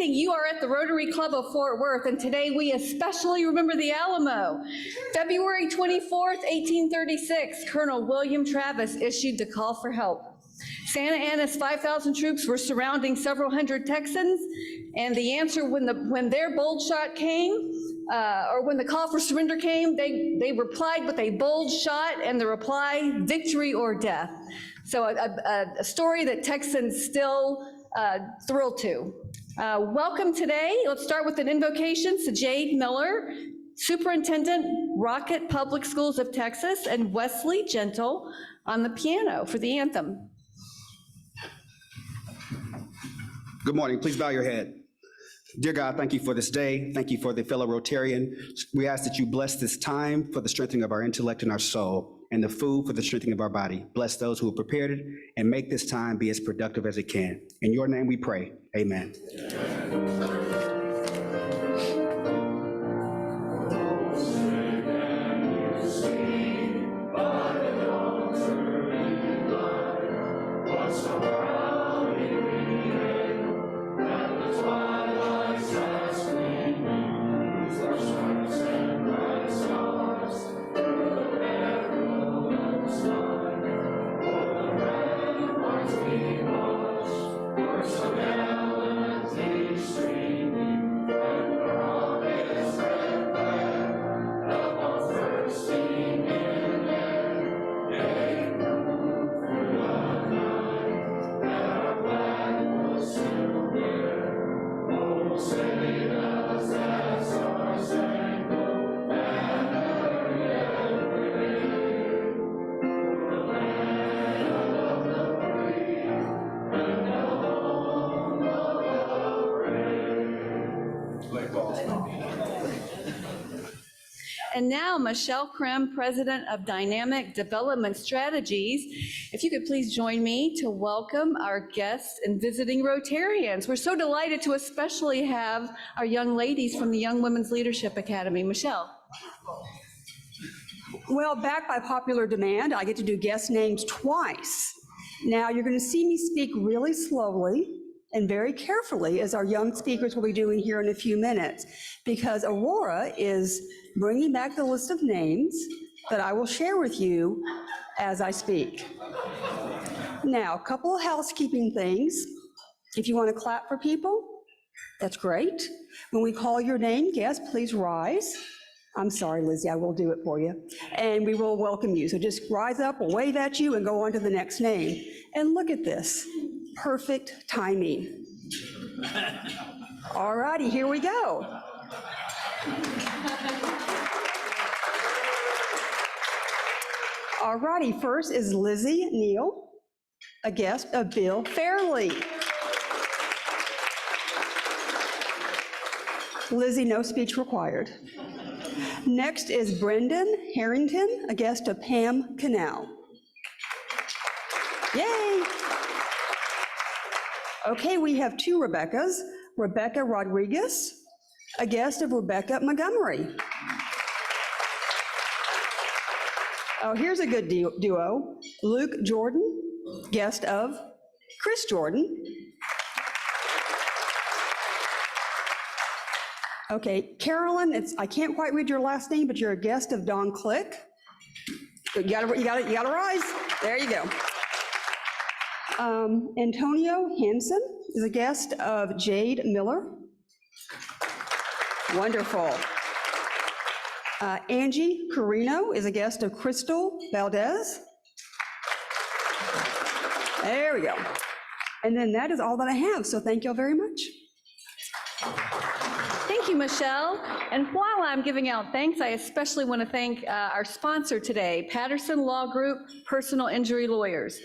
amazing. You are at the Rotary Club of Fort Worth, and today we especially remember the Alamo. February 24th, 1836, Colonel William Travis issued the call for help. Santa Anna's 5,000 troops were surrounding several hundred Texans, and the answer when their bold shot came, or when the call for surrender came, they replied with a bold shot, and the reply, victory or death. So a story that Texans still thrill to. Welcome today. Let's start with an invocation to Jade Miller, Superintendent, Rocket Public Schools of Texas, and Wesley Gentle on the piano for the anthem. Good morning. Please bow your head. Dear God, thank you for this day. Thank you for the fellow Rotarian. We ask that you bless this time for the strengthening of our intellect and our soul, and the food for the strengthening of our body. Bless those who have prepared it, and make this time be as productive as it can. In your name we pray. Amen. And now, Michelle Krim, President of Dynamic Development Strategies. If you could please join me to welcome our guests and visiting Rotarians. We're so delighted to especially have our young ladies from the Young Women's Leadership Academy. Michelle. Well, back by popular demand, I get to do guest names twice. Now, you're going to see me speak really slowly and very carefully, as our young speakers will be doing here in a few minutes, because Aurora is bringing back the list of names that I will share with you as I speak. Now, a couple of housekeeping things. If you want to clap for people, that's great. When we call your name, guests, please rise. I'm sorry, Lizzie, I will do it for you. And we will welcome you. So just rise up, we'll wave at you, and go on to the next name. And look at this. Perfect timing. All righty, here we go. All righty, first is Lizzie Neal, a guest of Bill Fairley. Lizzie, no speech required. Next is Brendan Harrington, a guest of Pam Canal. Yay! Okay, we have two Rebeccas. Rebecca Rodriguez, a guest of Rebecca Montgomery. Oh, here's a good duo. Luke Jordan, guest of Chris Jordan. Okay, Carolyn, I can't quite read your last name, but you're a guest of Don Click. You gotta rise. There you go. Antonio Hansen is a guest of Jade Miller. Wonderful. Angie Carino is a guest of Crystal Valdez. There we go. And then that is all that I have, so thank you all very much. Thank you, Michelle. And while I'm giving out thanks, I especially want to thank our sponsor today, Patterson Law Group, Personal Injury Lawyers.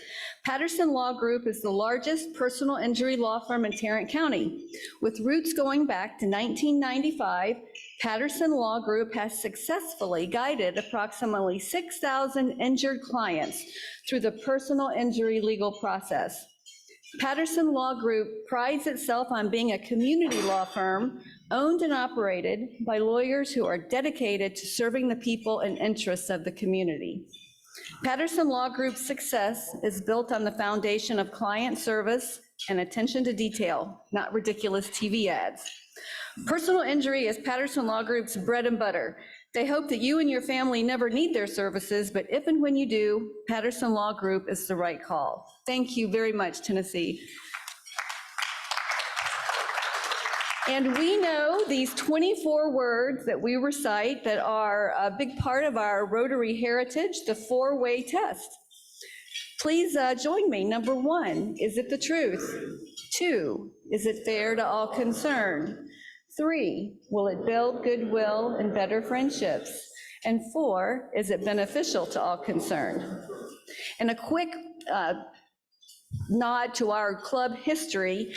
Patterson Law Group is the largest personal injury law firm in Tarrant County. With roots going back to 1995, Patterson Law Group has successfully guided approximately 6,000 injured clients through the personal injury legal process. Patterson Law Group prides itself on being a community law firm owned and operated by lawyers who are dedicated to serving the people and interests of the community. Patterson Law Group's success is built on the foundation of client service, and attention to detail, not ridiculous TV ads. Personal injury is Patterson Law Group's bread and butter. They hope that you and your family never need their services, but if and when you do, Patterson Law Group is the right call. Thank you very much, Tennessee. And we know these 24 words that we recite that are a big part of our Rotary heritage, the four-way test. Please join me. Number 1, is it the truth? 2, is it fair to all concerned? 3, will it build goodwill and better friendships? And 4, is it beneficial to all concerned? And a quick nod to our club history,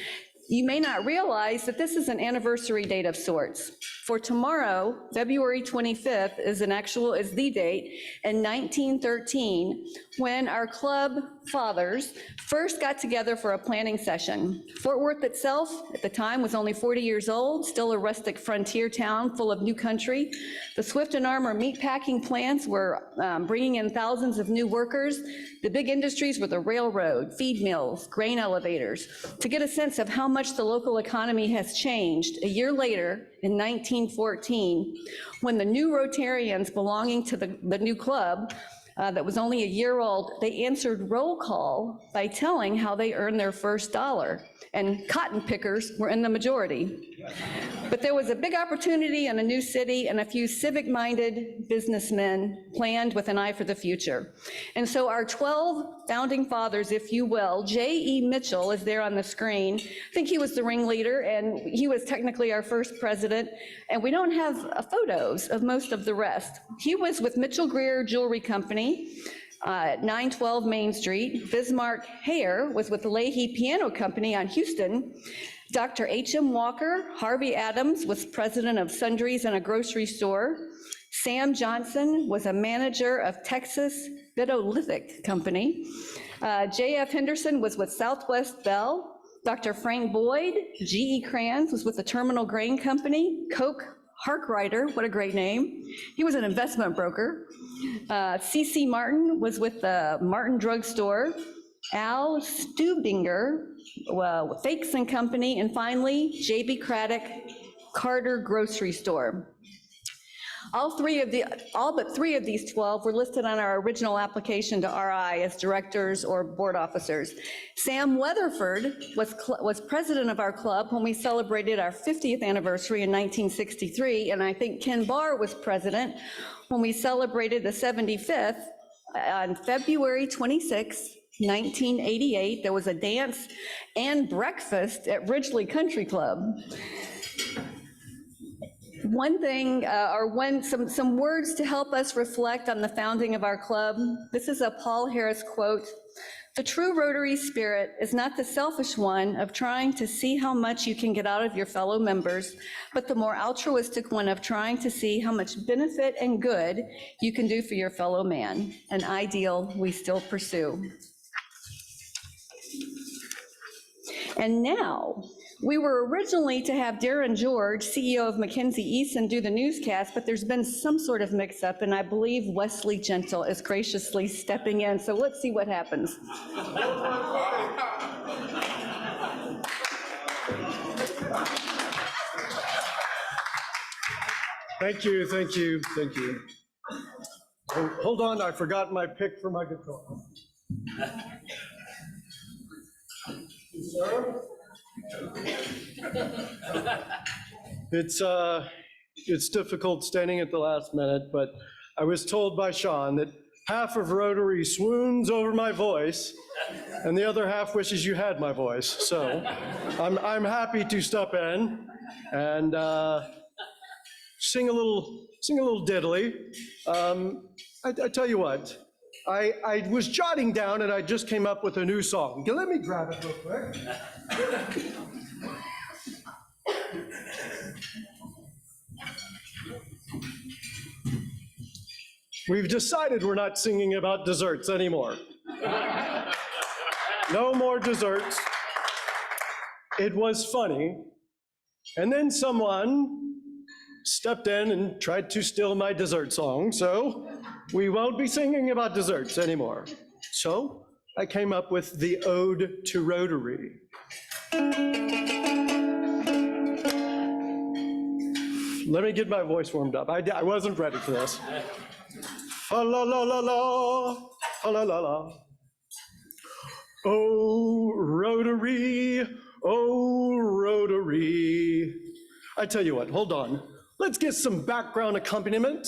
you may not realize that this is an anniversary date of sorts. For tomorrow, February 25th is the date in 1913 when our club fathers first got together for a planning session. Fort Worth itself at the time was only 40 years old, still a rustic frontier town full of new country. The Swift and Armor meatpacking plants were bringing in thousands of new workers. The big industries were the railroad, feed mills, grain elevators. To get a sense of how much the local economy has changed, a year later, in 1914, when the new Rotarians belonging to the new club that was only a year old, they answered roll call by telling how they earned their first dollar, and cotton pickers were in the majority. But there was a big opportunity in a new city, and a few civic-minded businessmen planned with an eye for the future. And so our 12 founding fathers, if you will, J.E. Mitchell is there on the screen. I think he was the ringleader, and he was technically our first president, and we don't have photos of most of the rest. He was with Mitchell Greer Jewelry Company, 912 Main Street. Bismarck Hare was with the Leahy Piano Company on Houston. Dr. H.M. Walker, Harvey Adams was president of Sundries and a grocery store. Sam Johnson was a manager of Texas Vitolithic Company. J.F. Henderson was with Southwest Bell. Dr. Frank Boyd, G.E. Kranz was with the Terminal Grain Company. Coke Harkrider, what a great name. He was an investment broker. C.C. Martin was with the Martin Drug Store. Al Stubinger, Fakes and Company, and finally, J.B. Craddock, Carter Grocery Store. All but three of these 12 were listed on our original application to RI as directors or board officers. Sam Weatherford was president of our club when we celebrated our 50th anniversary in 1963, and I think Ken Barr was president when we celebrated the 75th on February 26, 1988. There was a dance and breakfast at Ridgely Country Club. One thing, some words to help us reflect on the founding of our club. This is a Paul Harris quote. "The true Rotary spirit is not the selfish one of trying to see how much you can get out of your fellow members, but the more altruistic one of trying to see how much benefit and good you can do for your fellow man, an ideal we still pursue." And now, we were originally to have Darren George, CEO of Mackenzie Eason, do the newscast, but there's been some sort of mix-up, and I believe Wesley Gentle is graciously stepping in, so let's see what happens. Thank you, thank you, thank you. Oh, hold on, I forgot my pick for my guitar. It's difficult standing at the last minute, but I was told by Sean that half of Rotary swoons over my voice, and the other half wishes you had my voice. So I'm happy to step in and sing a little diddly. I tell you what, I was jotting down and I just came up with a new song. Let me grab it real quick. We've decided we're not singing about desserts anymore. No more desserts. It was funny. And then someone stepped in and tried to steal my dessert song, so we won't be singing about desserts anymore. So I came up with the Ode to Rotary. Let me get my voice warmed up. I wasn't ready for this. Fa la la la la, fa la la la. Oh, Rotary, oh, Rotary. I tell you what, hold on. Let's get some background accompaniment.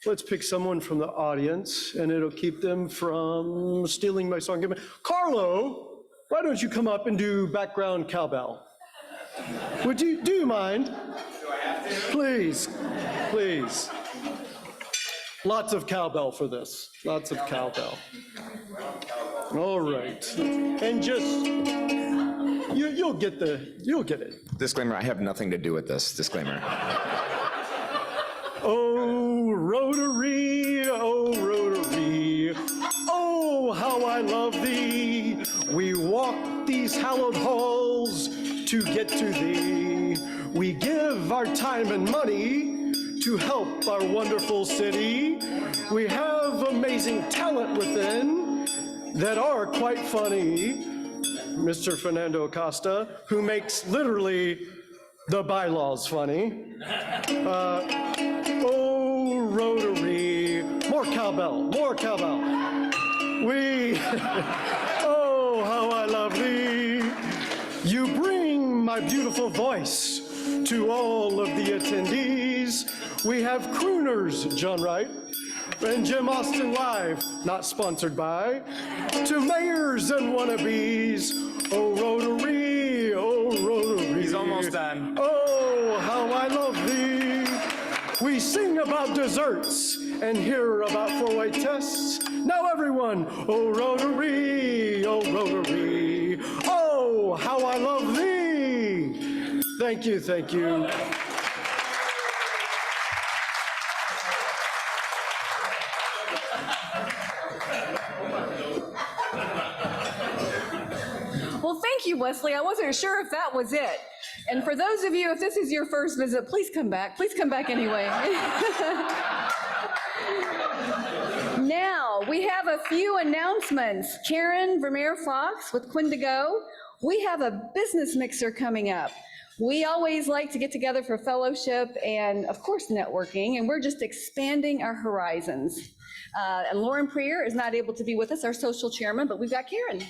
Let's pick someone from the audience, and it'll keep them from stealing my song. Carlo, why don't you come up and do background cowbell? Do you mind? Do I have to? Please, please. Lots of cowbell for this, lots of cowbell. All right, and just, you'll get it. Disclaimer, I have nothing to do with this, disclaimer. Oh, Rotary, oh, how I love thee. We walk these hallowed halls to get to thee. We give our time and money to help our wonderful city. We have amazing talent within that are quite funny. Mr. Fernando Acosta, who makes literally the bylaws funny. Oh, Rotary, more cowbell, more cowbell. Oh, how I love thee. You bring my beautiful voice to all of the attendees. We have crooners, John Wright, and Jim Austin Live, not sponsored by, to mayors and wannabes. Oh, Rotary, oh, Rotary. He's almost done. Oh, how I love thee. We sing about desserts and hear about four-way tests. Now everyone, oh, Rotary, oh, Rotary. Oh, how I love thee. Thank you, thank you. Well, thank you, Wesley. I wasn't sure if that was it. And for those of you, if this is your first visit, please come back. Please come back anyway. Now, we have a few announcements. Karen Vermeer-Fox with Quindigo. We have a business mixer coming up. We always like to get together for fellowship and, of course, networking, and we're just expanding our horizons. And Lauren Prier is not able to be with us, our social chairman, but we've got Karen.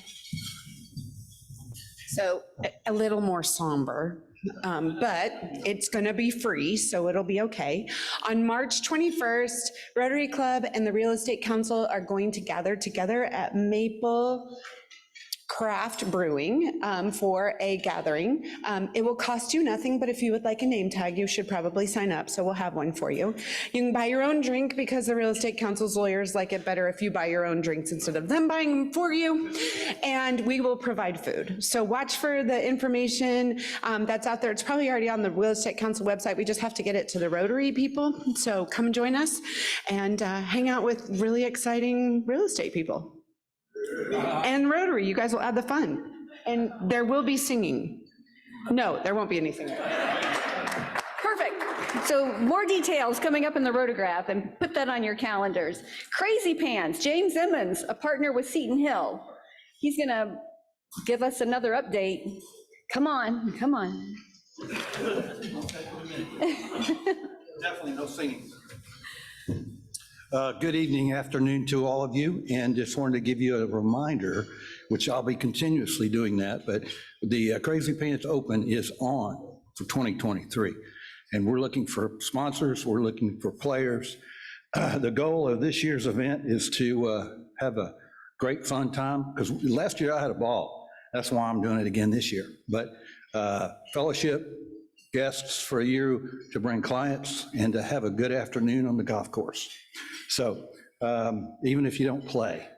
So a little more somber, but it's going to be free, so it'll be okay. On March 21st, Rotary Club and the Real Estate Council are going to gather together at Maple Craft Brewing for a gathering. It will cost you nothing, but if you would like a name tag, you should probably sign up, so we'll have one for you. You can buy your own drink because the Real Estate Council's lawyers like it better if you buy your own drinks instead of them buying them for you, and we will provide food. So watch for the information that's out there. It's probably already on the Real Estate Council website. We just have to get it to the Rotary people, so come and join us and hang out with really exciting real estate people. And Rotary, you guys will add the fun. And there will be singing. No, there won't be anything. Perfect. So more details coming up in the rotograph, and put that on your calendars. Crazy Pants, James Emmons, a partner with Seton Hill. He's gonna give us another update. Come on, come on. Definitely no singing. Good evening, afternoon to all of you, and just wanted to give you a reminder, which I'll be continuously doing that, but the Crazy Pants Open is on for 2023, and we're looking for sponsors, we're looking for players. The goal of this year's event is to have a great fun time, because last year I had a ball. That's why I'm doing it again this year. But fellowship, guests for a year to bring clients, and to have a good afternoon on the golf course. So even if you don't play,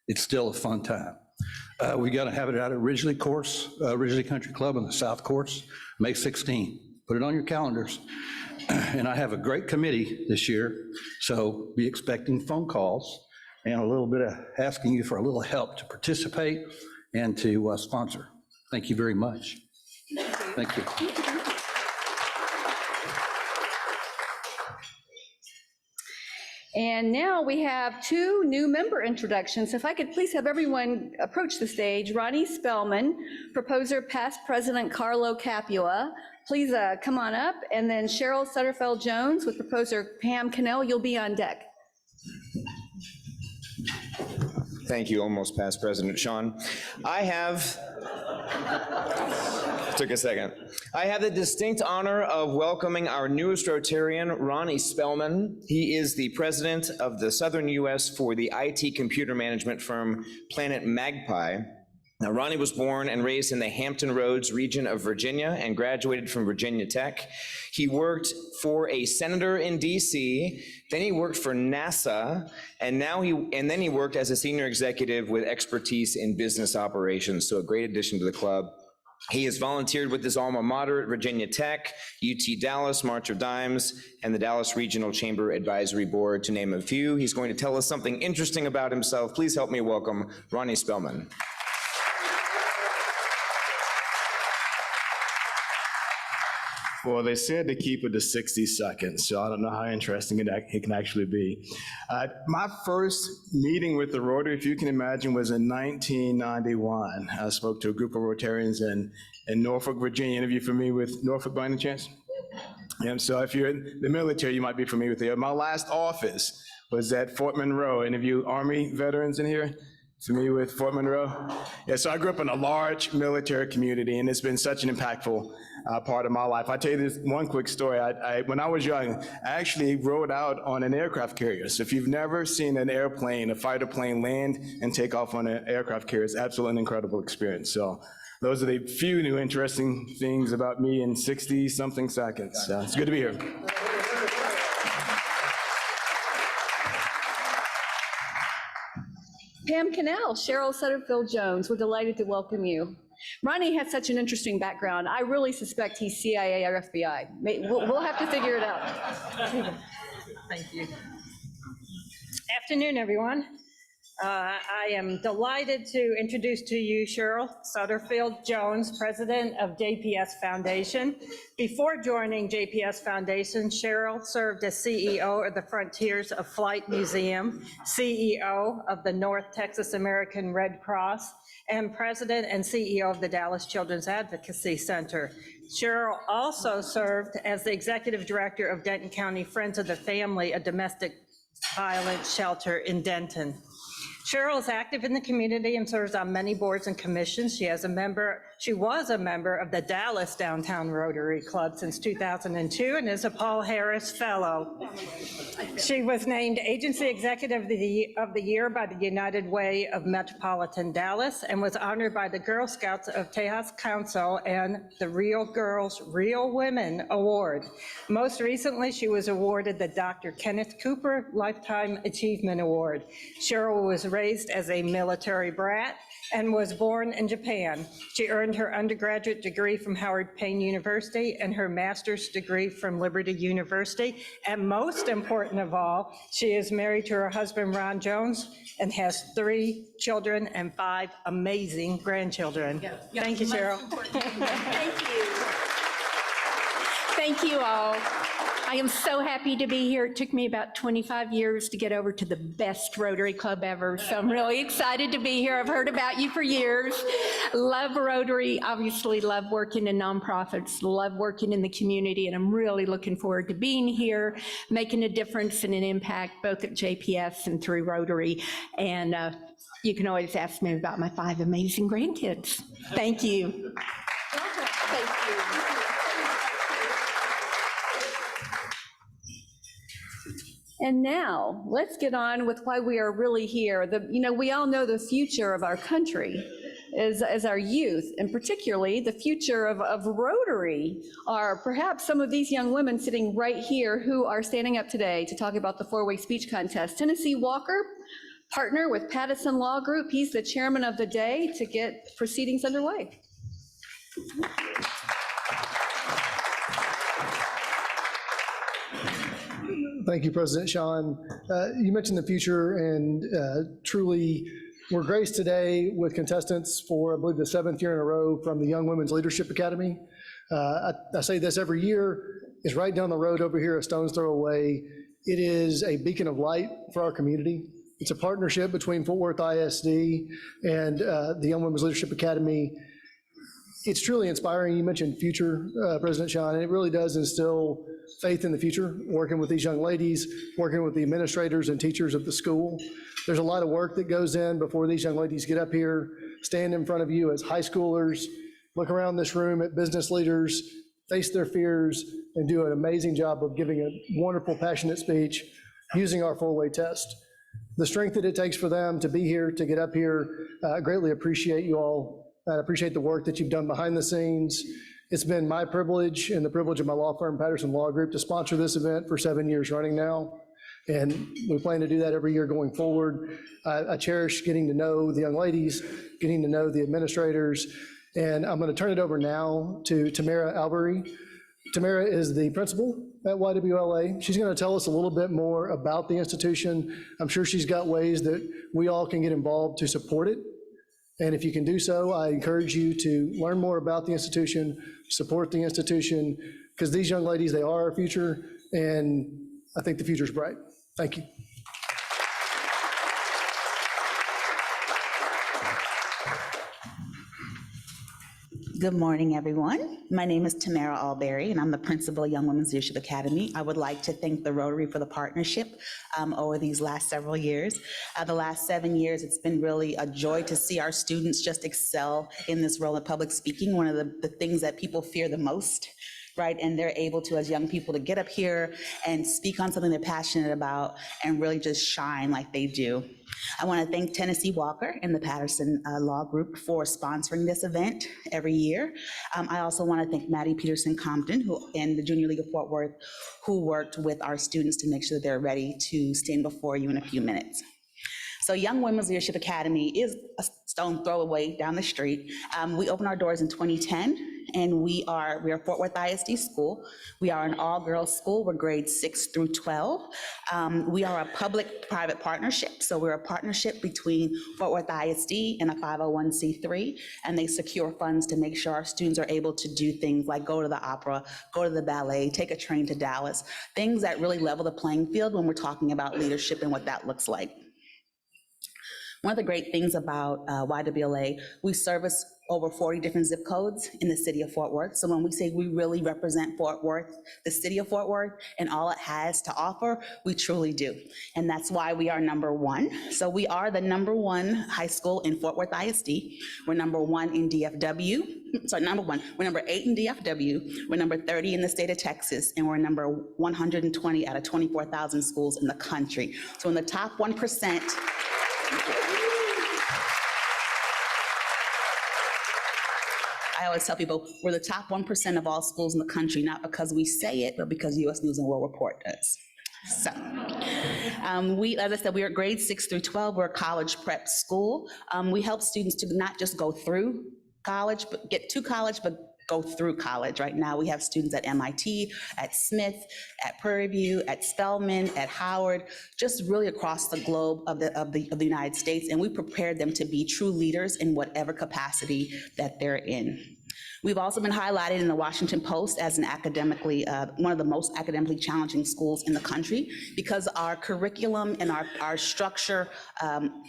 it's still a fun time. We got to have it out at Ridgely Country Club on the South Course, May 16. Put it on your calendars. And I have a great committee this year, so be expecting phone calls and a little bit of asking you for a little help to participate and to sponsor. Thank you very much. Thank you. And now we have two new member introductions. If I could please have everyone approach the stage. Ronnie Spellman, proposer past President Carlo Capua. Please come on up. And then Cheryl Sutterfield-Jones with proposer Pam Cannell. You'll be on deck. Thank you, almost past President Sean. Took a second. I have the distinct honor of welcoming our newest Rotarian, Ronnie Spellman. He is the president of the Southern U.S. for the IT computer management firm Planet Magpie. Now, Ronnie was born and raised in the Hampton Roads region of Virginia and graduated from Virginia Tech. He worked for a senator in DC, then he worked for NASA, and then he worked as a senior executive with expertise in business operations, so a great addition to the club. He has volunteered with his alma mater at Virginia Tech, UT Dallas, March of Dimes, and the Dallas Regional Chamber Advisory Board, to name a few. He's going to tell us something interesting about himself. Please help me welcome Ronnie Spellman. Well, they said to keep it to 60 seconds, so I don't know how interesting it can actually be. My first meeting with the Rotary, if you can imagine, was in 1991. I spoke to a group of Rotarians in Norfolk, Virginia. Any of you familiar with Norfolk by any chance? And so if you're in the military, you might be familiar with it. My last office was at Fort Monroe. Any of you Army veterans in here? Familiar with Fort Monroe? Yeah, so I grew up in a large military community, and it's been such an impactful part of my life. I'll tell you this one quick story. When I was young, I actually rode out on an aircraft carrier. So if you've never seen an airplane, a fighter plane land and take off on an aircraft carrier, it's absolutely an incredible experience. So those are the few new interesting things about me in 60-something seconds. It's good to be here. Pam Cannell, Cheryl Sutterfield-Jones, we're delighted to welcome you. Ronnie has such an interesting background. I really suspect he's CIA or FBI. We'll have to figure it out. Thank you. Afternoon, everyone. I am delighted to introduce to you Cheryl Sutterfield-Jones, president of JPS Foundation. Before joining JPS Foundation, Cheryl served as CEO of the Frontiers of Flight Museum, CEO of the North Texas American Red Cross, and president and CEO of the Dallas Children's Advocacy Center. Cheryl also served as the executive director of Denton County Friends of the Family, a domestic violence shelter in Denton. Cheryl is active in the community and serves on many boards and commissions. She was a member of the Dallas Downtown Rotary Club since 2002 and is a Paul Harris Fellow. She was named Agency Executive of the Year by the United Way of Metropolitan Dallas and was honored by the Girl Scouts of Tejas Council and the Real Girls, Real Women Award. Most recently, she was awarded the Dr. Kenneth Cooper Lifetime Achievement Award. Cheryl was raised as a military brat and was born in Japan. She earned her undergraduate degree from Howard Payne University and her master's degree from Liberty University. And most important of all, she is married to her husband, Ron Jones, and has 3 children and 5 amazing grandchildren. Thank you, Cheryl. Thank you. Thank you all. I am so happy to be here. It took me about 25 years to get over to the best Rotary Club ever, so I'm really excited to be here. I've heard about you for years. Love Rotary, obviously love working in nonprofits, love working in the community, and I'm really looking forward to being here, making a difference and an impact both at JPS and through Rotary. And you can always ask me about my 5 amazing grandkids. Thank you. Thank you. And now, let's get on with why we are really here. We all know the future of our country is our youth, and particularly the future of Rotary are perhaps some of these young women sitting right here who are standing up today to talk about the 4-way speech contest. Tennessee Walker, partner with Pattison Law Group, he's the chairman of the day to get proceedings underway. Thank you, President Sean. You mentioned the future, and truly, we're graced today with contestants for, I believe, the 7th year in a row from the Young Women's Leadership Academy. I say this every year. It's right down the road over here, a stone's throw away. It is a beacon of light for our community. It's a partnership between Fort Worth ISD and the Young Women's Leadership Academy. It's truly inspiring. You mentioned future, President Sean, and it really does instill faith in the future, working with these young ladies, working with the administrators and teachers of the school. There's a lot of work that goes in before these young ladies get up here, stand in front of you as high schoolers, look around this room at business leaders, face their fears, and do an amazing job of giving a wonderful, passionate speech using our four-way test. The strength that it takes for them to be here, to get up here, I greatly appreciate you all. I appreciate the work that you've done behind the scenes. It's been my privilege and the privilege of my law firm, Patterson Law Group, to sponsor this event for 7 years running now. And we plan to do that every year going forward. I cherish getting to know the young ladies, getting to know the administrators, and I'm going to turn it over now to Tamara Albury. Tamara is the principal at YWLA. She's going to tell us a little bit more about the institution. I'm sure she's got ways that we all can get involved to support it. And if you can do so, I encourage you to learn more about the institution, support the institution, because these young ladies, they are our future, and I think the future's bright. Thank you. Good morning, everyone. My name is Tamara Albury, and I'm the principal of Young Women's Leadership Academy. I would like to thank the Rotary for the partnership over these last several years. The last 7 years, it's been really a joy to see our students just excel in this role of public speaking, one of the things that people fear the most, right? And they're able to, as young people, to get up here and speak on something they're passionate about and really just shine like they do. I want to thank Tennessee Walker and the Patterson Law Group for sponsoring this event every year. I also want to thank Maddie Peterson Compton and the Junior League of Fort Worth, who worked with our students to make sure that they're ready to stand before you in a few minutes. So Young Women's Leadership Academy is a stone throw away down the street. We opened our doors in 2010, and we are Fort Worth ISD school. We are an all-girls school. We're grades 6 through 12. We are a public-private partnership, so we're a partnership between Fort Worth ISD and a 501c3, and they secure funds to make sure our students are able to do things like go to the opera, go to the ballet, take a train to Dallas, things that really level the playing field when we're talking about leadership and what that looks like. One of the great things about YWLA, we service over 40 different zip codes in the city of Fort Worth. So when we say we really represent Fort Worth, the city of Fort Worth, and all it has to offer, we truly do. And that's why we are #1. So we are the #1 high school in Fort Worth ISD. We're #1 in DFW. Sorry, #1. We're #8 in DFW. We're #30 in the state of Texas, and we're #120 out of 24,000 schools in the country. So in the top 1%, I always tell people we're the top 1% of all schools in the country, not because we say it, but because US News and World Report does. So, as I said, we are grades 6 through 12. We're a college prep school. We help students to not just go through college, but get to college, but go through college. Right now, we have students at MIT, at Smith, at Prairie View, at Spelman, at Howard, just really across the globe of the United States, and we prepare them to be true leaders in whatever capacity that they're in. We've also been highlighted in the Washington Post as an academically, one of the most academically challenging schools in the country, because our curriculum and our structure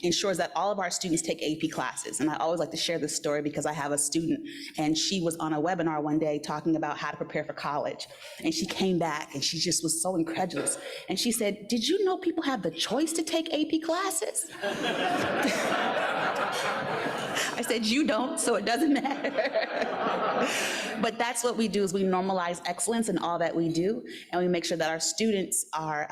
ensures that all of our students take AP classes. And I always like to share this story because I have a student, and she was on a webinar one day talking about how to prepare for college. And she came back and she just was so incredulous. And she said, "Did you know people have the choice to take AP classes?" I said, "You don't, so it doesn't matter." But that's what we do, is we normalize excellence in all that we do, and we make sure that our students are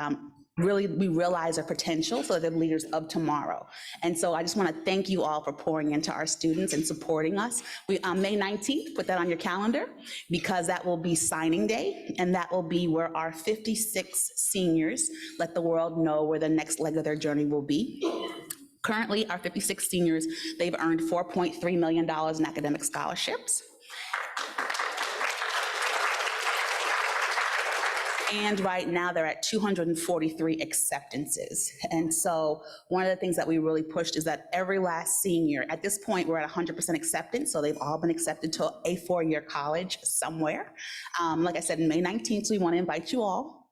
we realize their potential so that they're leaders of tomorrow. And so I just want to thank you all for pouring into our students and supporting us. May 19th, put that on your calendar, because that will be signing day, and that will be where our 56 seniors let the world know where the next leg of their journey will be. Currently, our 56 seniors, they've earned $4.3 million in academic scholarships. And right now they're at 243 acceptances. And so one of the things that we really pushed is that every last senior, at this point we're at 100% acceptance, so they've all been accepted to a 4-year college somewhere. Like I said, May 19th, we want to invite you all.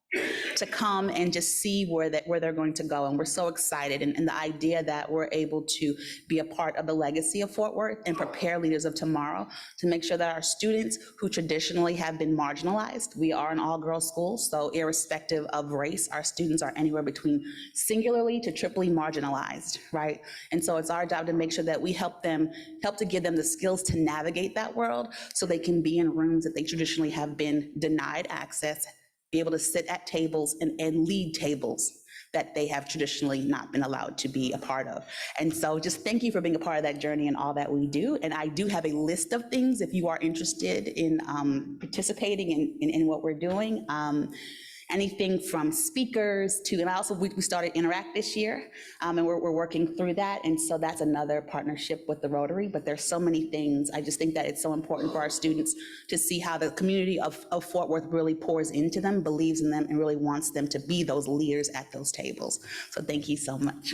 to come and just see where they're going to go. And we're so excited. And the idea that we're able to be a part of the legacy of Fort Worth and prepare leaders of tomorrow to make sure that our students who traditionally have been marginalized, we are an all-girls school, so irrespective of race, our students are anywhere between singularly to triply marginalized, right? And so it's our job to make sure that we help to give them the skills to navigate that world so they can be in rooms that they traditionally have been denied access, be able to sit at tables and lead tables that they have traditionally not been allowed to be a part of. And so just thank you for being a part of that journey and all that we do. And I do have a list of things if you are interested in participating in what we're doing. Anything from speakers to, and also we started Interact this year, and we're working through that. And so that's another partnership with the Rotary, but there's so many things. I just think that it's so important for our students to see how the community of Fort Worth really pours into them, believes in them, and really wants them to be those leaders at those tables. So thank you so much.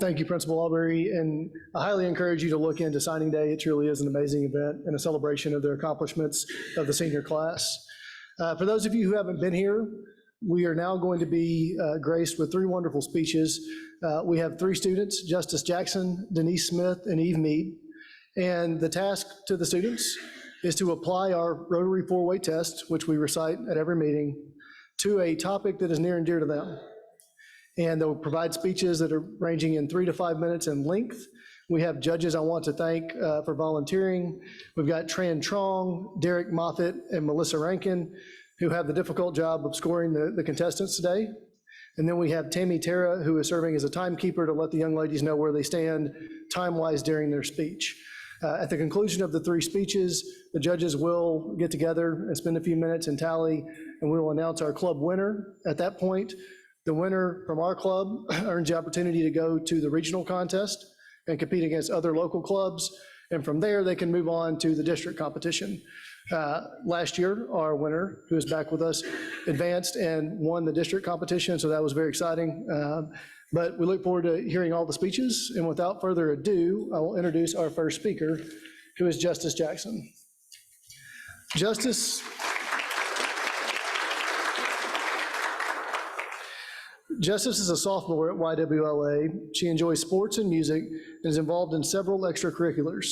Thank you, Principal Alberry, and I highly encourage you to look into Signing Day. It truly is an amazing event and a celebration of their accomplishments of the senior class. For those of you who haven't been here, we are now going to be graced with 3 wonderful speeches. We have 3 students, Justice Jackson, Denise Smith, and Eve Mead, and the task to the students is to apply our Rotary 4-way test, which we recite at every meeting, to a topic that is near and dear to them. And they'll provide speeches that are ranging in 3 to 5 minutes in length. We have judges I want to thank for volunteering. We've got Tran Trong, Derek Moffitt, and Melissa Rankin, who have the difficult job of scoring the contestants today. And then we have Tammy Terra, who is serving as a timekeeper to let the young ladies know where they stand time-wise during their speech. At the conclusion of the 3 speeches, the judges will get together and spend a few minutes and tally, and we will announce our club winner. At that point, the winner from our club earns the opportunity to go to the regional contest and compete against other local clubs. And from there, they can move on to the district competition. Last year, our winner, who is back with us, advanced and won the district competition, so that was very exciting. But we look forward to hearing all the speeches. And without further ado, I will introduce our first speaker, who is Justice Jackson. Justice is a sophomore at YWLA. She enjoys sports and music and is involved in several extracurriculars,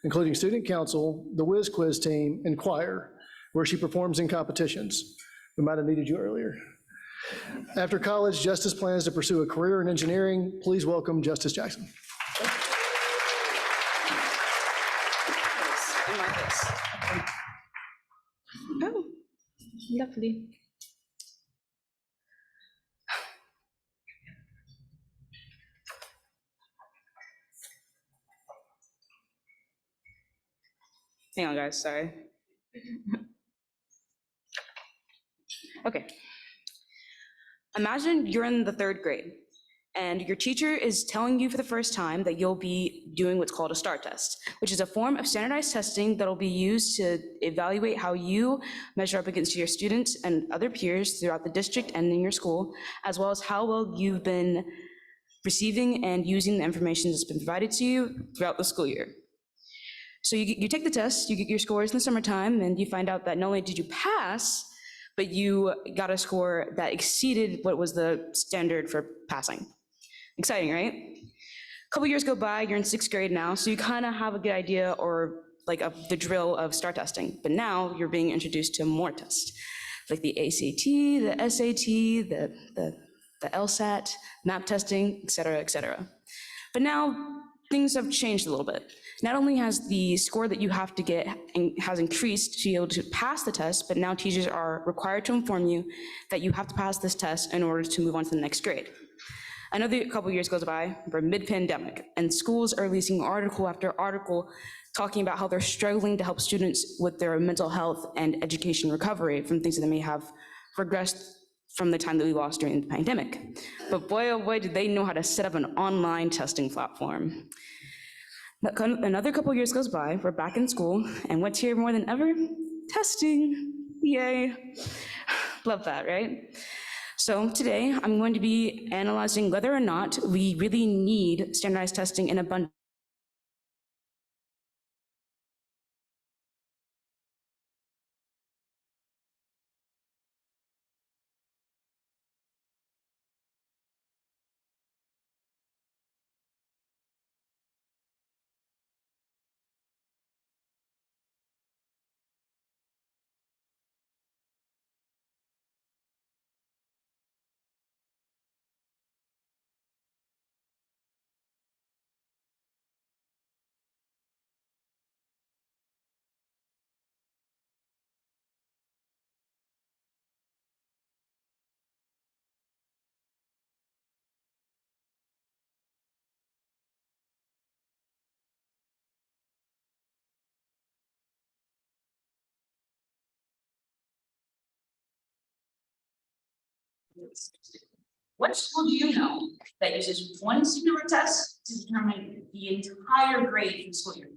including student council, the Whiz Quiz team, and choir, where she performs in competitions. We might have needed you earlier. After college, Justice plans to pursue a career in engineering. Please welcome Justice Jackson. Oh, lovely. Hang on, guys, sorry. Okay. Imagine you're in the 3rd grade and your teacher is telling you for the first time that you'll be doing what's called a STAR test, which is a form of standardized testing that'll be used to evaluate how you measure up against your students and other peers throughout the district and in your school, as well as how well you've been receiving and using the information that's been provided to you throughout the school year. So you take the test, you get your scores in the summertime, and you find out that not only did you pass, but you got a score that exceeded what was the standard for passing. Exciting, right? A couple years go by, you're in 6th grade now, so you kind of have a good idea or like the drill of STAR testing, but now you're being introduced to more tests, like the ACT, the SAT, the LSAT, map testing, et cetera, et cetera. But now things have changed a little bit. Not only has the score that you have to get has increased to be able to pass the test, but now teachers are required to inform you that you have to pass this test in order to move on to the next grade. Another couple years goes by, we're mid-pandemic, and schools are releasing article after article talking about how they're struggling to help students with their mental health and education recovery from things that they may have regressed from the time that we lost during the pandemic. But boy, oh boy, did they know how to set up an online testing platform. Another couple years goes by, we're back in school, and what's here more than ever? Testing, yay. Love that, right? So today, I'm going to be analyzing whether or not we really need standardized testing in abundance. What school do you know that uses one singular test to determine the entire grade for the school year?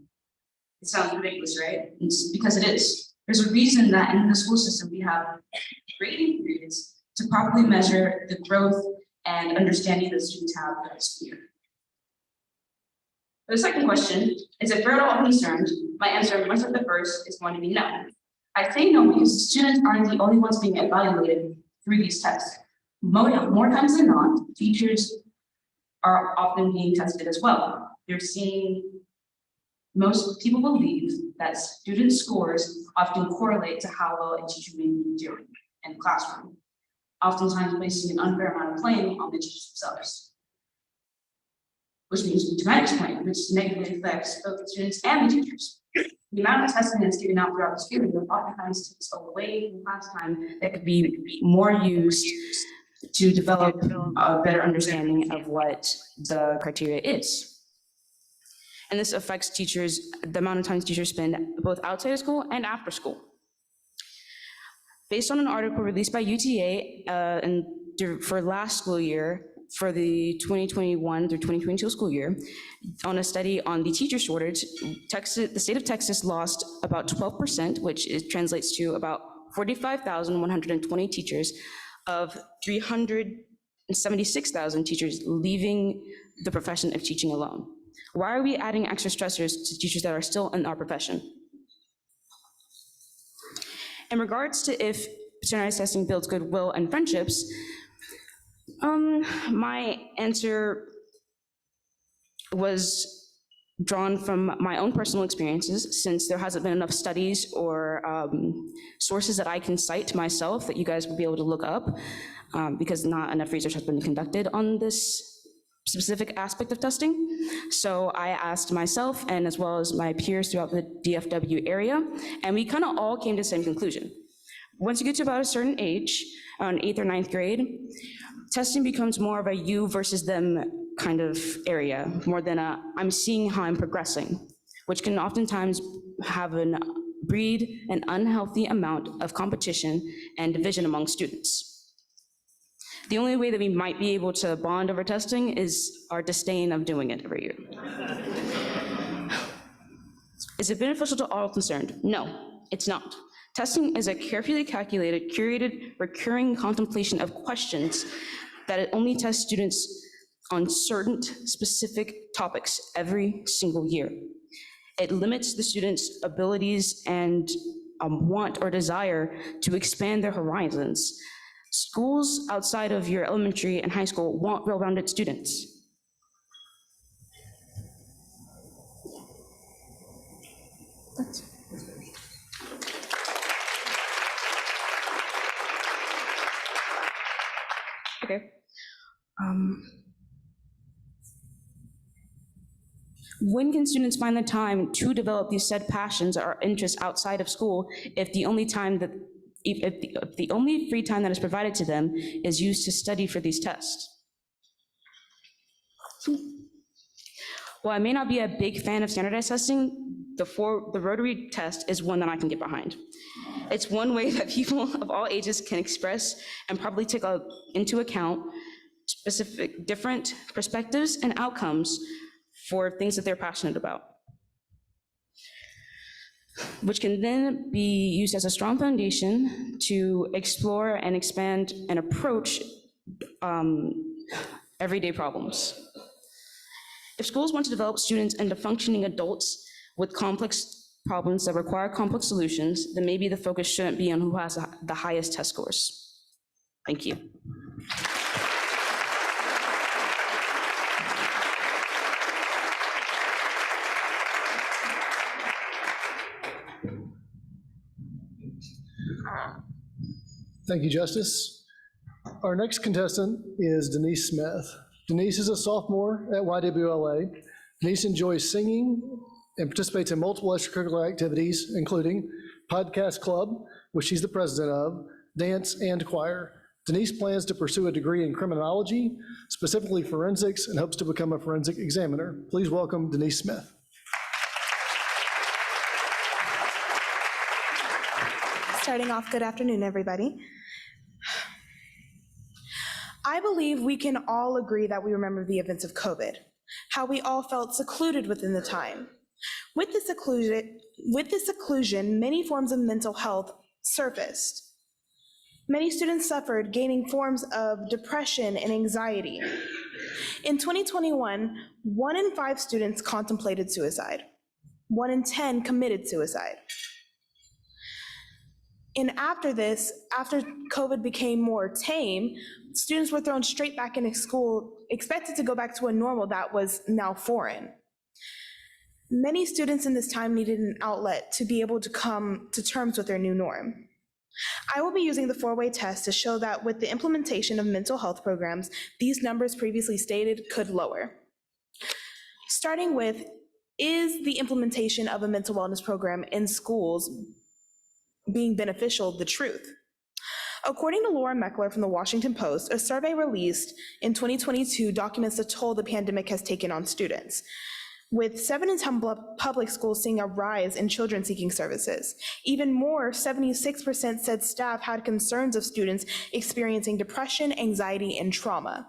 It sounds ridiculous, right? It's because it is. There's a reason that in the school system we have grading periods to properly measure the growth and understanding that students have throughout the school year. The second question is, if we're at all concerned, my answer, much like the first, is going to be no. I say no because the students aren't the only ones being evaluated through these tests. More times than not, teachers are often being tested as well. They're seeing, most people believe that student scores often correlate to how well a teacher may be doing in the classroom, oftentimes placing an unfair amount of blame on the teachers themselves. Which means to Maggie's point, which negatively affects both the students and the teachers. The amount of testing that's given out throughout the school year oftentimes takes away from class time that could be more used to develop a better understanding of what the criteria is. And this affects teachers, the amount of time teachers spend both outside of school and after school. Based on an article released by UTA for last school year, for the 2021 through 2022 school year, on a study on the teacher shortage, the state of Texas lost about 12%, which translates to about 45,120 teachers of 376,000 teachers leaving the profession of teaching alone. Why are we adding extra stressors to teachers that are still in our profession? In regards to if standardized testing builds goodwill and friendships, my answer was drawn from my own personal experiences, since there hasn't been enough studies or sources that I can cite myself that you guys will be able to look up, because not enough research has been conducted on this specific aspect of testing. So I asked myself, and as well as my peers throughout the DFW area, and we kind of all came to the same conclusion. Once you get to about a certain age, on 8th or 9th grade, testing becomes more of a you versus them kind of area, more than a I'm seeing how I'm progressing, which can oftentimes breed an unhealthy amount of competition and division among students. The only way that we might be able to bond over testing is our disdain of doing it every year. Is it beneficial to all concerned? No, it's not. Testing is a carefully calculated, curated, recurring contemplation of questions that it only tests students on certain specific topics every single year. It limits the students' abilities and want or desire to expand their horizons. Schools outside of your elementary and high school want well-rounded students. Okay. When can students find the time to develop these said passions or interests outside of school if the only time that if the only free time that is provided to them is used to study for these tests? While I may not be a big fan of standardized testing, the Rotary test is one that I can get behind. It's one way that people of all ages can express and probably take into account specific different perspectives and outcomes for things that they're passionate about. which can then be used as a strong foundation to explore and expand and approach everyday problems. If schools want to develop students into functioning adults with complex problems that require complex solutions, then maybe the focus shouldn't be on who has the highest test scores. Thank you. Thank you, Justice. Our next contestant is Denise Smith. Denise is a sophomore at YWLA. Denise enjoys singing and participates in multiple extracurricular activities, including Podcast Club, which she's the president of, dance, and choir. Denise plans to pursue a degree in criminology, specifically forensics, and hopes to become a forensic examiner. Please welcome Denise Smith. Starting off, good afternoon, everybody. I believe we can all agree that we remember the events of COVID, how we all felt secluded within the time. With this seclusion, many forms of mental health surfaced. Many students suffered, gaining forms of depression and anxiety. In 2021, 1 in 5 students contemplated suicide. 1 in 10 committed suicide. And after this, after COVID became more tame, students were thrown straight back into school, expected to go back to a normal that was now foreign. Many students in this time needed an outlet to be able to come to terms with their new norm. I will be using the 4-way test to show that with the implementation of mental health programs, these numbers previously stated could lower. Starting with, is the implementation of a mental wellness program in schools being beneficial the truth? According to Laura Meckler from the Washington Post, a survey released in 2022 documents the toll the pandemic has taken on students, with 7 in 10 public schools seeing a rise in children seeking services. Even more, 76% said staff had concerns of students experiencing depression, anxiety, and trauma.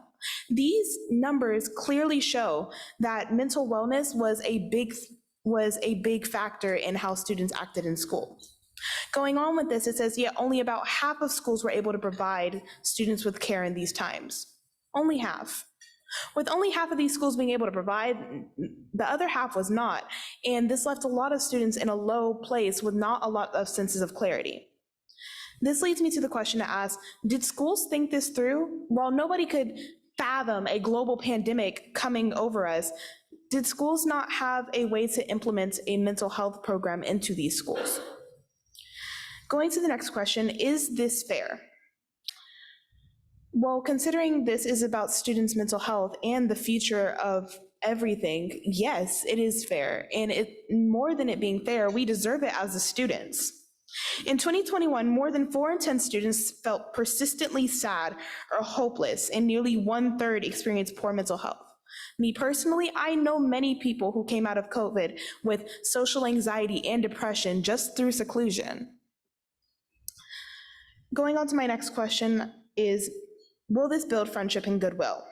These numbers clearly show that mental wellness was a big factor in how students acted in school. Going on with this, it says, yet only about half of schools were able to provide students with care in these times. Only half. With only half of these schools being able to provide, the other half was not. And this left a lot of students in a low place with not a lot of senses of clarity. This leads me to the question to ask, did schools think this through? While nobody could fathom a global pandemic coming over us, did schools not have a way to implement a mental health program into these schools? Going to the next question, is this fair? Well, considering this is about students' mental health and the future of everything, yes, it is fair. And more than it being fair, we deserve it as the students. In 2021, more than 4 in 10 students felt persistently sad or hopeless, and nearly 1/3 experienced poor mental health. Me personally, I know many people who came out of COVID with social anxiety and depression just through seclusion. Going on to my next question is, will this build friendship and goodwill?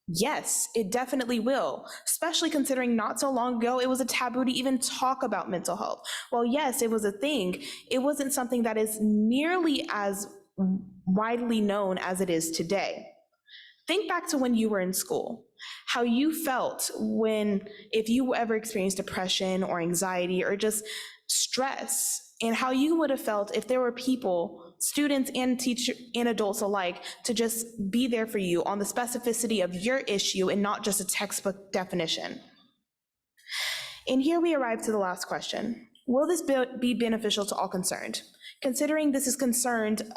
Yes, it definitely will, especially considering not so long ago, it was a taboo to even talk about mental health. Well, yes, it was a thing. It wasn't something that is nearly as widely known as it is today. Think back to when you were in school, how you felt if you ever experienced depression or anxiety or just stress, and how you would have felt if there were people, students and teachers and adults alike, to just be there for you on the specificity of your issue and not just a textbook definition. And here we arrive to the last question. Will this be beneficial to all concerned? Considering this is concerned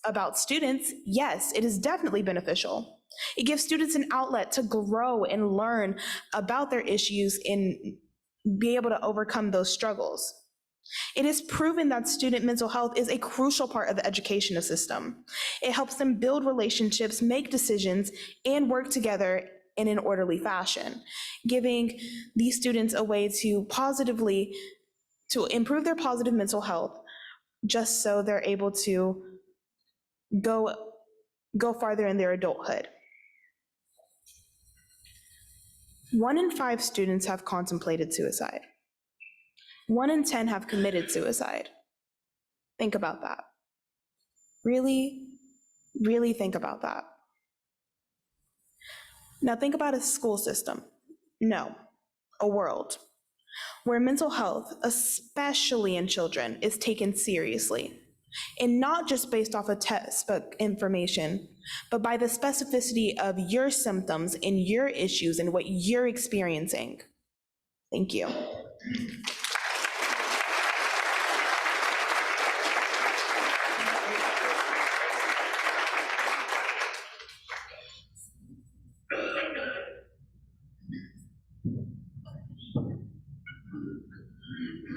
about students, yes, it is definitely beneficial. It gives students an outlet to grow and learn about their issues and be able to overcome those struggles. It is proven that student mental health is a crucial part of the educational system. It helps them build relationships, make decisions, and work together in an orderly fashion, giving these students a way to improve their positive mental health, just so they're able to go farther in their adulthood. 1 in 5 students have contemplated suicide. 1 in 10 have committed suicide. Think about that. Really, really think about that. Now think about a school system. No, a world where mental health, especially in children, is taken seriously. And not just based off of textbook information, but by the specificity of your symptoms and your issues and what you're experiencing. Thank you.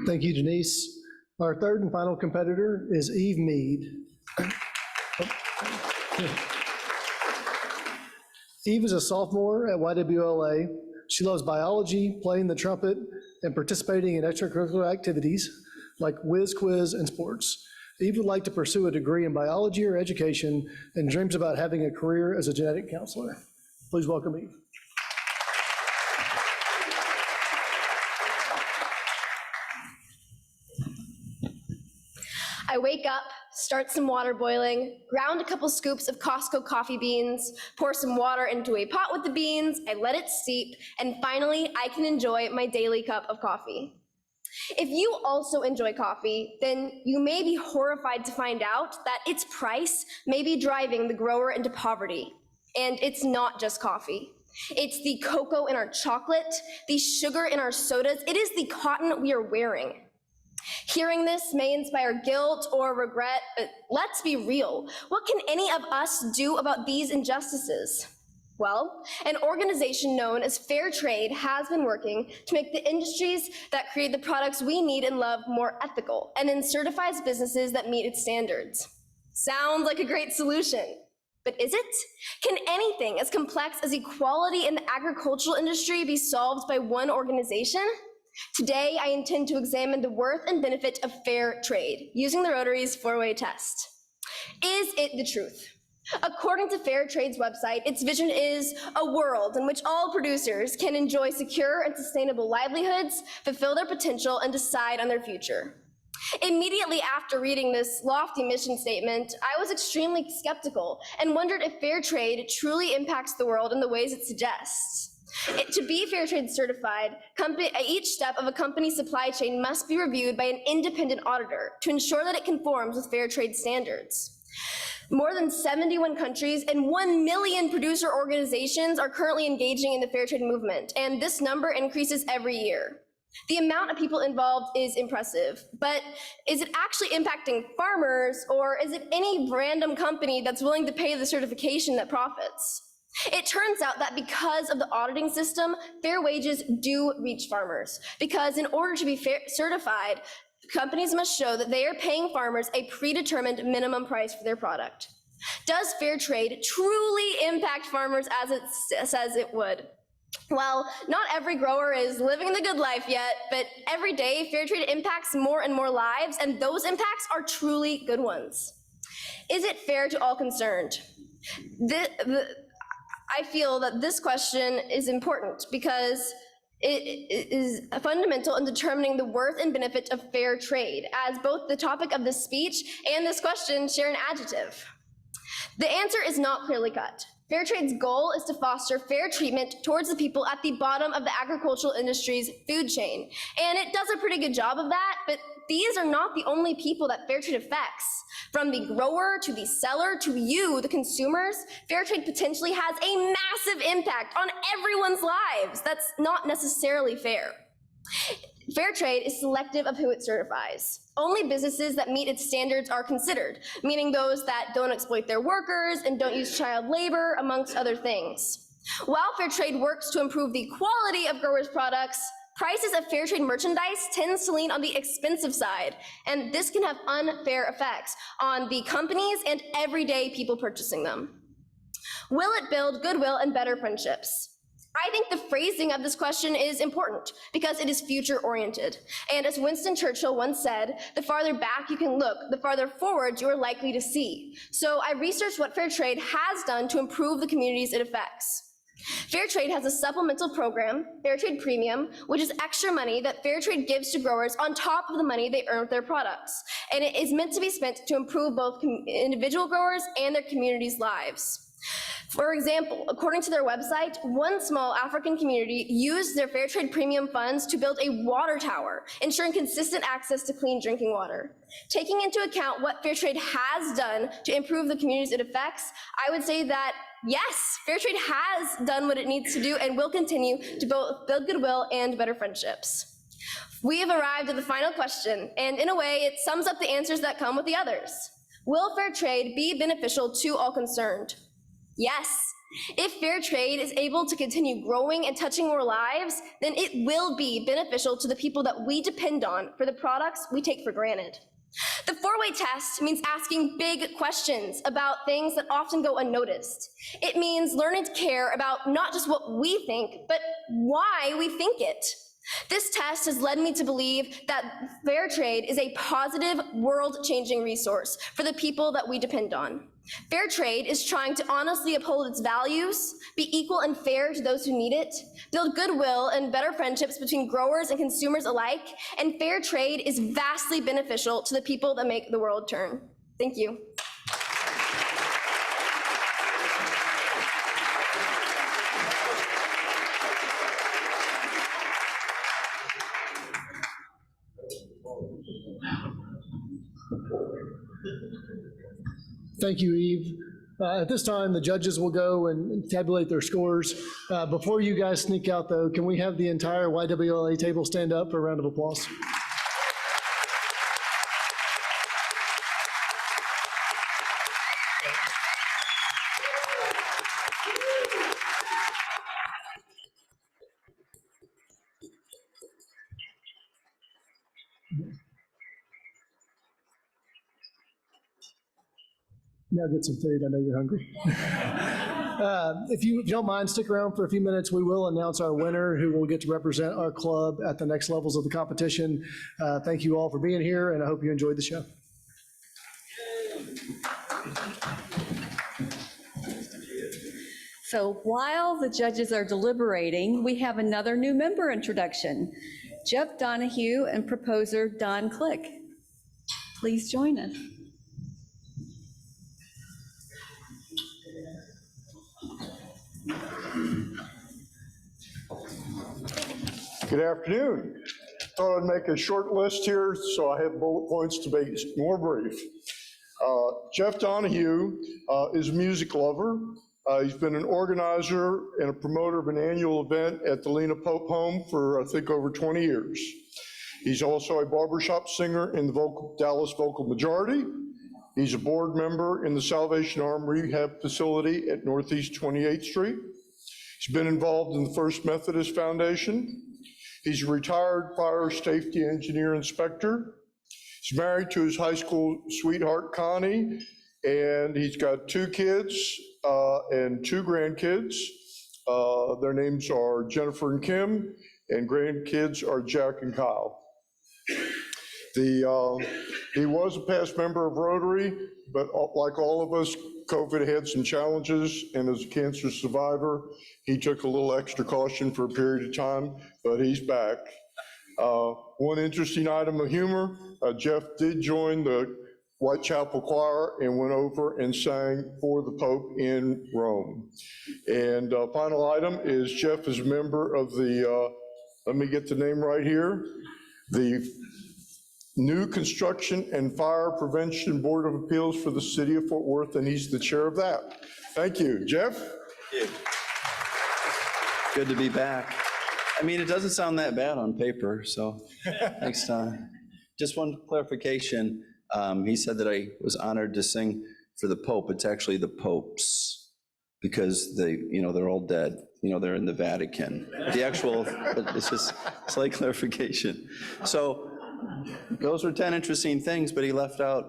Thank you, Denise. Our third and final competitor is Eve Mead. Eve is a sophomore at YWLA. She loves biology, playing the trumpet, and participating in extracurricular activities like whiz, quiz, and sports. Eve would like to pursue a degree in biology or education and dreams about having a career as a genetic counselor. Please welcome Eve. I wake up, start some water boiling, ground a couple scoops of Costco coffee beans, pour some water into a pot with the beans, I let it steep, and finally I can enjoy my daily cup of coffee. If you also enjoy coffee, then you may be horrified to find out that its price may be driving the grower into poverty. And it's not just coffee. It's the cocoa in our chocolate, the sugar in our sodas, it is the cotton we are wearing. Hearing this may inspire guilt or regret, but let's be real. What can any of us do about these injustices? Well, an organization known as Fair Trade has been working to make the industries that create the products we need and love more ethical, and then certifies businesses that meet its standards. Sounds like a great solution, but is it? Can anything as complex as equality in the agricultural industry be solved by one organization? Today, I intend to examine the worth and benefit of fair trade using the Rotary's four-way test. Is it the truth? According to Fair Trade's website, its vision is a world in which all producers can enjoy secure and sustainable livelihoods, fulfill their potential, and decide on their future. Immediately after reading this lofty mission statement, I was extremely skeptical and wondered if fair trade truly impacts the world in the ways it suggests. To be fair trade certified, each step of a company's supply chain must be reviewed by an independent auditor to ensure that it conforms with fair trade standards. More than 71 countries and 1 million producer organizations are currently engaging in the fair trade movement, and this number increases every year. The amount of people involved is impressive, but is it actually impacting farmers, or is it any random company that's willing to pay the certification that profits? It turns out that because of the auditing system, fair wages do reach farmers, because in order to be certified, companies must show that they are paying farmers a predetermined minimum price for their product. Does fair trade truly impact farmers as it says it would? Well, not every grower is living the good life yet, but every day fair trade impacts more and more lives, and those impacts are truly good ones. Is it fair to all concerned? I feel that this question is important because it is fundamental in determining the worth and benefit of fair trade, as both the topic of this speech and this question share an adjective. The answer is not clearly cut. Fair trade's goal is to foster fair treatment towards the people at the bottom of the agricultural industry's food chain, and it does a pretty good job of that, but these are not the only people that fair trade affects. From the grower to the seller to you, the consumers, fair trade potentially has a massive impact on everyone's lives. That's not necessarily fair. Fair trade is selective of who it certifies. Only businesses that meet its standards are considered, meaning those that don't exploit their workers and don't use child labor, amongst other things. While fair trade works to improve the quality of growers' products, prices of fair trade merchandise tends to lean on the expensive side, and this can have unfair effects on the companies and everyday people purchasing them. Will it build goodwill and better friendships? I think the phrasing of this question is important because it is future-oriented. And as Winston Churchill once said, the farther back you can look, the farther forward you are likely to see. So I researched what fair trade has done to improve the communities it affects. Fair Trade has a supplemental program, Fair Trade Premium, which is extra money that Fair Trade gives to growers on top of the money they earn with their products. And it is meant to be spent to improve both individual growers and their communities' lives. For example, according to their website, one small African community used their Fair Trade Premium funds to build a water tower, ensuring consistent access to clean drinking water. Taking into account what Fair Trade has done to improve the communities it affects, I would say that yes, Fair Trade has done what it needs to do and will continue to both build goodwill and better friendships. We have arrived at the final question, and in a way, it sums up the answers that come with the others. Will fair trade be beneficial to all concerned? Yes. If fair trade is able to continue growing and touching more lives, then it will be beneficial to the people that we depend on for the products we take for granted. The four-way test means asking big questions about things that often go unnoticed. It means learning to care about not just what we think, but why we think it. This test has led me to believe that fair trade is a positive, world-changing resource for the people that we depend on. Fair trade is trying to honestly uphold its values, be equal and fair to those who need it, build goodwill and better friendships between growers and consumers alike, and fair trade is vastly beneficial to the people that make the world turn. Thank you. Thank you, Eve. At this time, the judges will go and tabulate their scores. Before you guys sneak out, though, can we have the entire YWLA table stand up for a round of applause? Now get some food. I know you're hungry. If you don't mind, stick around for a few minutes. We will announce our winner, who will get to represent our club at the next levels of the competition. Thank you all for being here, and I hope you enjoyed the show. So while the judges are deliberating, we have another new member introduction. Jeff Donahue and proposer Don Click. Please join us. Good afternoon. Thought I'd make a short list here, so I have bullet points to make it more brief. Jeff Donahue is a music lover. He's been an organizer and a promoter of an annual event at the Lena Pope Home for, I think, over 20 years. He's also a barbershop singer in the Dallas Vocal Majority. He's a board member in the Salvation Army Rehab Facility at Northeast 28th Street. He's been involved in the First Methodist Foundation. He's a retired fire safety engineer inspector. He's married to his high school sweetheart, Connie, and he's got 2 kids and 2 grandkids. Their names are Jennifer and Kim, and grandkids are Jack and Kyle. He was a past member of Rotary, but like all of us, COVID had some challenges, and as a cancer survivor, he took a little extra caution for a period of time, but he's back. One interesting item of humor, Jeff did join the Whitechapel Choir and went over and sang for the Pope in Rome. And final item is Jeff is a member of the, let me get the name right here, the New Construction and Fire Prevention Board of Appeals for the City of Fort Worth, and he's the chair of that. Thank you. Jeff? Thank you. Good to be back. I mean, it doesn't sound that bad on paper, so thanks, Don. Just one clarification. He said that I was honored to sing for the Pope. It's actually the popes, because they're all dead. They're in the Vatican. The actual, it's just slight clarification. So those were 10 interesting things, but he left out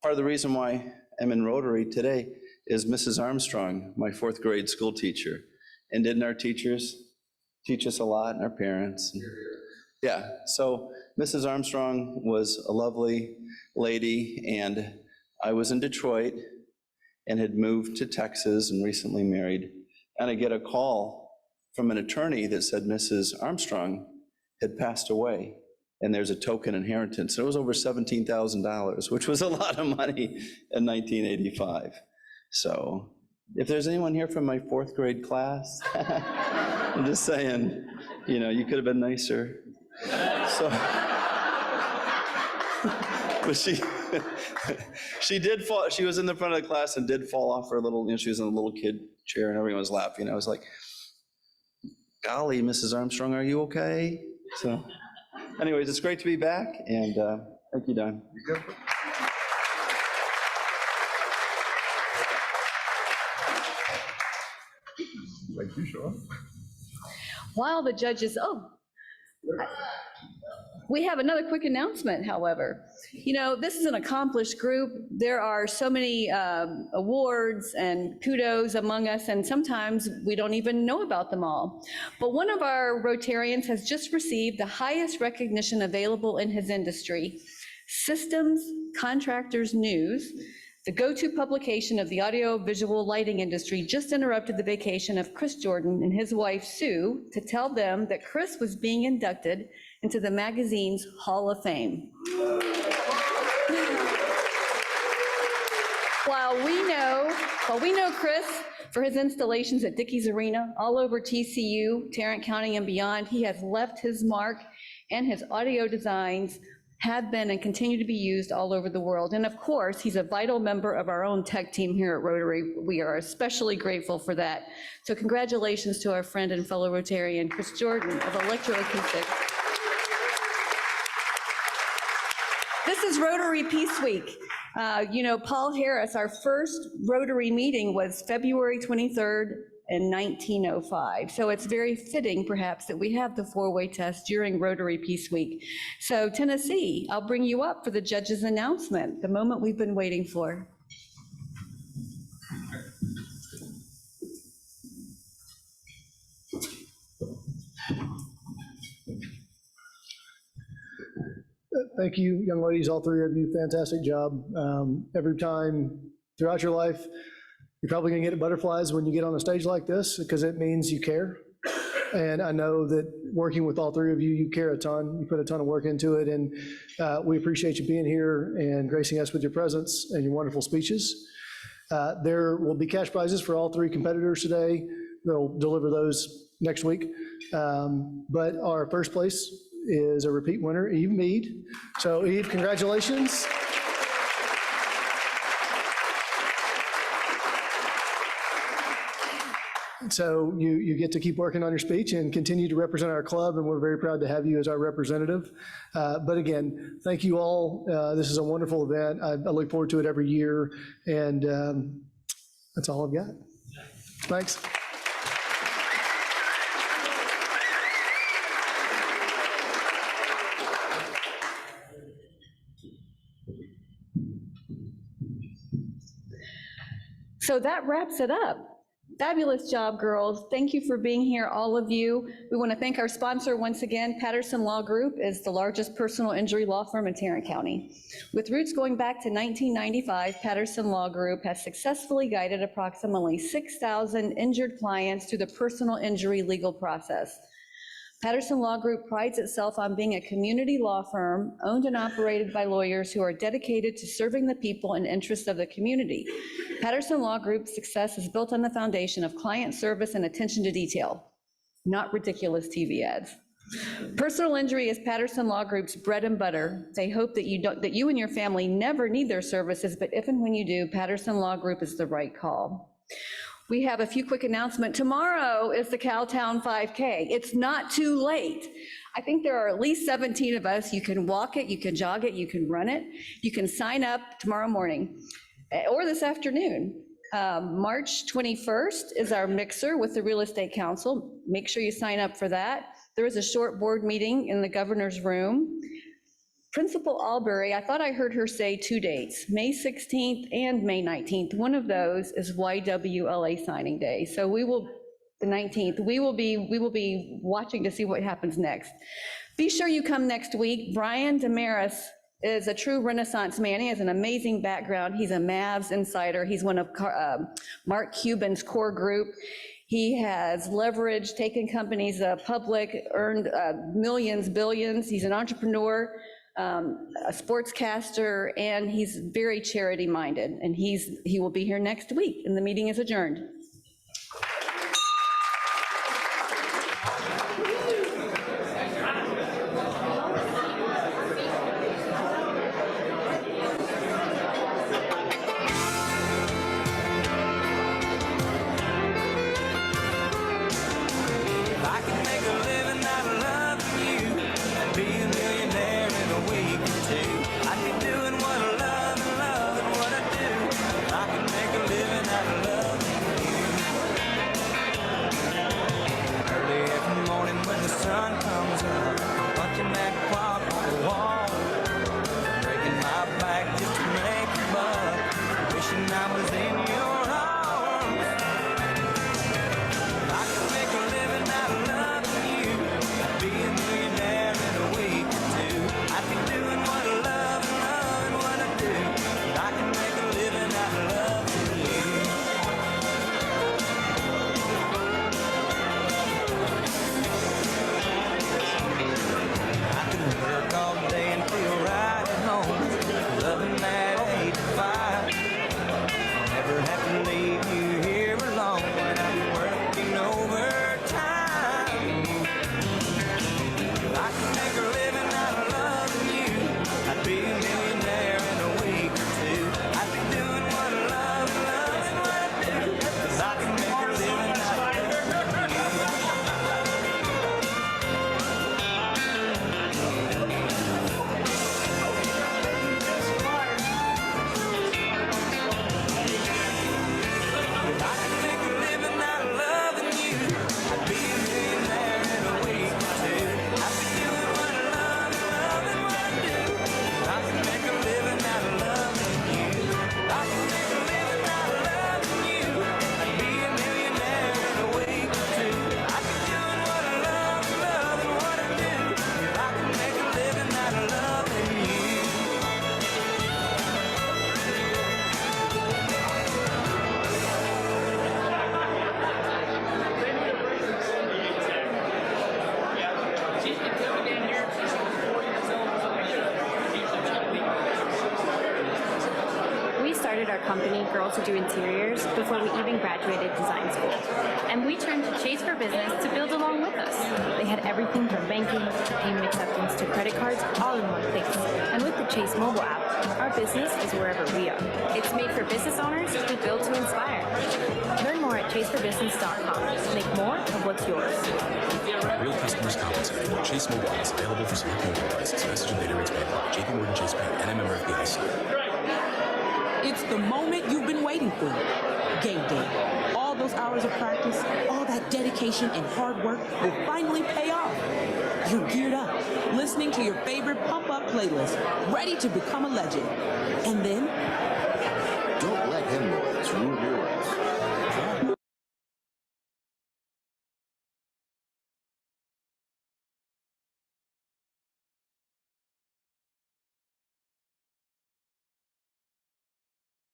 part of the reason why I'm in Rotary today is Mrs. Armstrong, my 4th grade school teacher. And didn't our teachers teach us a lot, and our parents? Yeah, so Mrs. Armstrong was a lovely lady, and I was in Detroit and had moved to Texas and recently married and I get a call from an attorney that said Mrs. Armstrong had passed away, and there's a token inheritance. It was over $17,000, which was a lot of money in 1985. So if there's anyone here from my fourth grade class, I'm just saying, you know, you could have been nicer. So, but she did fall, she was in the front of the class and did fall off her little, you know, she was in a little kid chair and everyone was laughing. I was like, golly, Mrs. Armstrong, are you okay? So anyways, it's great to be back, and thank you, Don. Thank you, Sean. While the judges, we have another quick announcement, however. You know, this is an accomplished group. There are so many awards and kudos among us, and sometimes we don't even know about them all. But one of our Rotarians has just received the highest recognition available in his industry. Systems Contractors News, the go-to publication of the audio-visual lighting industry, just interrupted the vacation of Chris Jordan and his wife Sue to tell them that Chris was being inducted into the magazine's Hall of Fame. While we know Chris for his installations at Dickies Arena, all over TCU, Tarrant County and beyond, he has left his mark, and his audio designs have been and continue to be used all over the world. And of course, he's a vital member of our own tech team here at Rotary. We are especially grateful for that. So congratulations to our friend and fellow Rotarian, Chris Jordan of Electroacoustics. This is Rotary Peace Week. You know, Paul Harris, our first Rotary meeting was February 23rd in 1905. So it's very fitting, perhaps, that we have the four-way test during Rotary Peace Week. So Tennessee, I'll bring you up for the judge's announcement, the moment we've been waiting for. Thank you, young ladies, all three of you, fantastic job. Every time throughout your life, you're probably gonna get butterflies when you get on a stage like this, because it means you care. And I know that working with all three of you, you care a ton, you put a ton of work into it, and we appreciate you being here and gracing us with your presence and your wonderful speeches. There will be cash prizes for all three competitors today. They'll deliver those next week. But our first place is a repeat winner, Eve Mead. So Eve, congratulations. So you get to keep working on your speech and continue to represent our club, and we're very proud to have you as our representative. But again, thank you all. This is a wonderful event. I look forward to it every year, and that's all I've got. Thanks. So that wraps it up. Fabulous job, girls. Thank you for being here, all of you. We want to thank our sponsor once again. Patterson Law Group is the largest personal injury law firm in Tarrant County. With roots going back to 1995, Patterson Law Group has successfully guided approximately 6,000 injured clients through the personal injury legal process. Patterson Law Group prides itself on being a community law firm owned and operated by lawyers who are dedicated to serving the people and interests of the community. Patterson Law Group's success is built on the foundation of client service and attention to detail, not ridiculous TV ads. Personal injury is Patterson Law Group's bread and butter. They hope that you and your family never need their services, but if and when you do, Patterson Law Group is the right call. We have a few quick announcements. Tomorrow is the Cowtown 5K. It's not too late. I think there are at least 17 of us. You can walk it, you can jog it, you can run it. You can sign up tomorrow morning or this afternoon. March 21st is our mixer with the Real Estate Council. Make sure you sign up for that. There is a short board meeting in the governor's room. Principal Albury, I thought I heard her say 2 dates, May 16th and May 19th. One of those is YWLA signing day. So the 19th, we will be watching to see what happens next. Be sure you come next week. Brian Damaris is a true Renaissance man. He has an amazing background. He's a Mavs insider. He's one of Mark Cuban's core group. He has leveraged, taken companies public, earned millions, billions. He's an entrepreneur, a sportscaster, and he's very charity-minded. And he will be here next week, and the meeting is adjourned. company, Girls Who Do Interiors, before we even graduated design school. And we turned to Chase for Business to build along with us. They had everything from banking to payment acceptance to credit cards all in one place. And with the Chase mobile app, our business is wherever we are. It's made for business owners who build to inspire. Learn more at chaseforbusiness.com. Make more of what's yours. Real customers compensated. Chase mobile is available for select mobile devices. Message and data rates paid by JP Morgan Chase Bank and member FDIC. It's the moment you've been waiting for. Game day. All those hours of practice, all that dedication and hard work will finally pay off. You're geared up, listening to your favorite pump-up playlist, ready to become a legend. And then... Don't let hemorrhoids ruin your life.